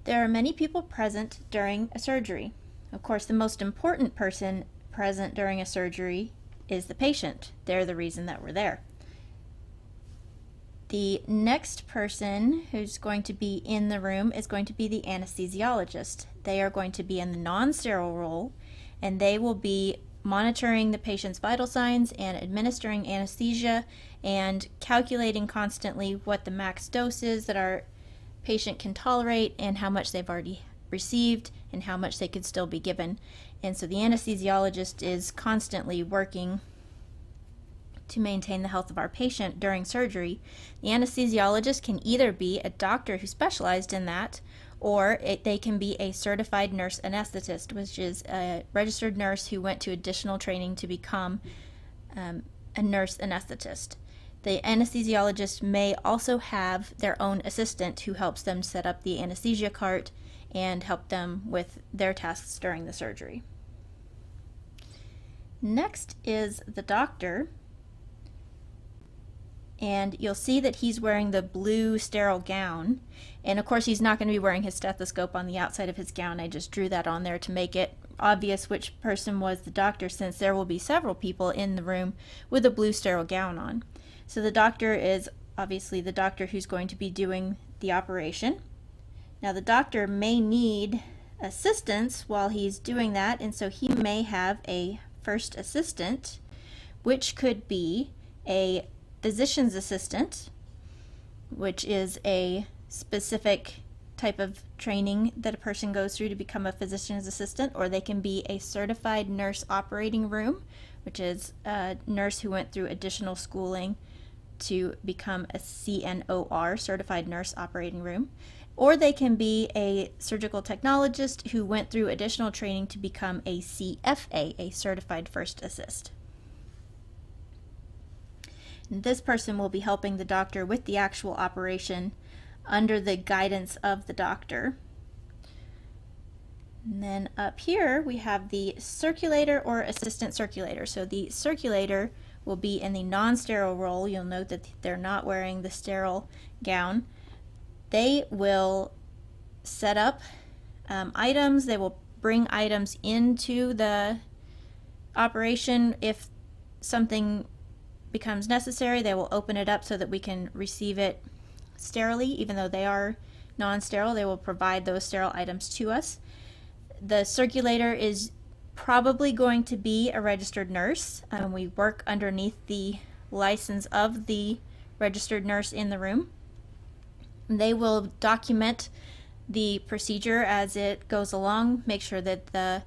There are many people present during a surgery. Of course, the most important person present during a surgery is the patient. They're the reason that we're there. The next person who's going to be in the room is going to be the anesthesiologist. They are going to be in the non-sterile role, and they will be monitoring the patient's vital signs and administering anesthesia and calculating constantly what the max dose is that our patient can tolerate and how much they've already received and how much they could still be given. And so the anesthesiologist is constantly working to maintain the health of our patient during surgery. The anesthesiologist can either be a doctor who specialized in that, or they can be a certified nurse anesthetist, which is a registered nurse who went to additional training to become a nurse anesthetist. The anesthesiologist may also have their own assistant who helps them set up the anesthesia cart and help them with their tasks during the surgery. Next is the doctor. And you'll see that he's wearing the blue sterile gown. And of course he's not going to be wearing his stethoscope on the outside of his gown. I just drew that on there to make it obvious which person was the doctor, since there will be several people in the room with a blue sterile gown on. So the doctor is obviously the doctor who's going to be doing the operation. Now the doctor may need assistance while he's doing that, and so he may have a first assistant, which could be a physician's assistant, which is a specific type of training that a person goes through to become a physician's assistant, or they can be a certified nurse operating room, which is a nurse who went through additional schooling to become a CNOR, certified nurse operating room, or they can be a surgical technologist who went through additional training to become a CFA, a certified first assist. This person will be helping the doctor with the actual operation under the guidance of the doctor. And then up here we have the circulator or assistant circulator. So the circulator will be in the non-sterile role. You'll note that they're not wearing the sterile gown. They will set up items. They will bring items into the operation. If something becomes necessary, they will open it up so that we can receive it sterilely. Even though they are non-sterile, they will provide those sterile items to us. The circulator is probably going to be a registered nurse. We work underneath the license of the registered nurse in the room. They will document the procedure as it goes along, make sure that the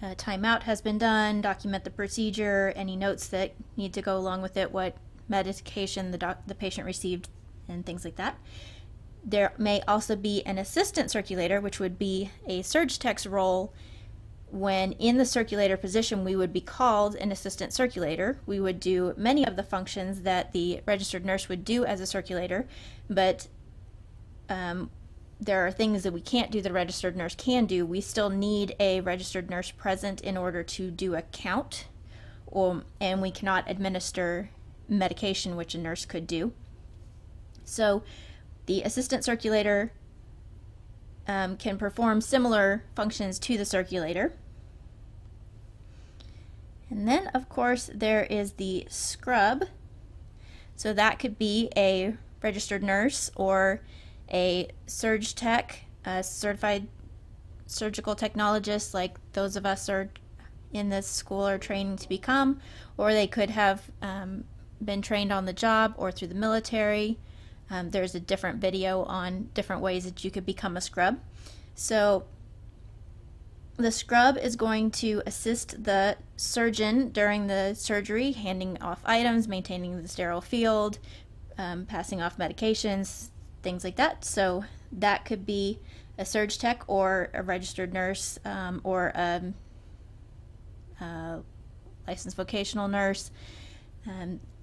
timeout has been done, document the procedure, any notes that need to go along with it, what medication the patient received, and things like that. There may also be an assistant circulator, which would be a surg tech's role. When in the circulator position, we would be called an assistant circulator. We would do many of the functions that the registered nurse would do as a circulator, but there are things that we can't do the registered nurse can do. We still need a registered nurse present in order to do a count, and we cannot administer medication, which a nurse could do. So the assistant circulator can perform similar functions to the circulator. And then, of course, there is the scrub. So that could be a registered nurse or a surg tech, a certified surgical technologist, like those of us are in this school are training to become, or they could have been trained on the job or through the military. There's a different video on different ways that you could become a scrub. So the scrub is going to assist the surgeon during the surgery, handing off items, maintaining the sterile field, passing off medications, things like that. So that could be a surg tech or a registered nurse, or a licensed vocational nurse,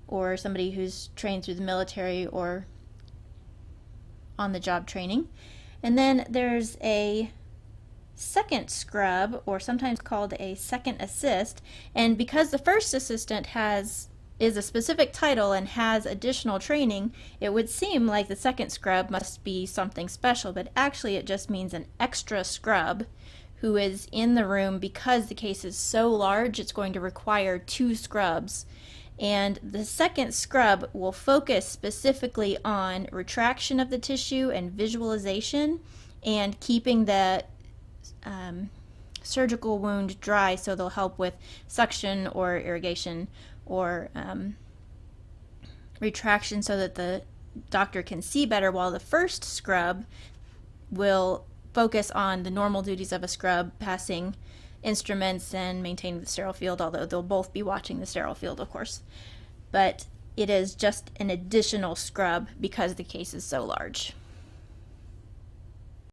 or somebody who's trained through the military or on-the-job training. And then there's a second scrub, or sometimes called a second assist, and because the first assistant has is a specific title and has additional training, it would seem like the second scrub must be something special, but actually it just means an extra scrub who is in the room because the case is so large it's going to require 2 scrubs. And the second scrub will focus specifically on retraction of the tissue and visualization and keeping the surgical wound dry, so they'll help with suction or irrigation or retraction so that the doctor can see better, while the first scrub will focus on the normal duties of a scrub, passing instruments and maintaining the sterile field, although they'll both be watching the sterile field, of course. But it is just an additional scrub because the case is so large.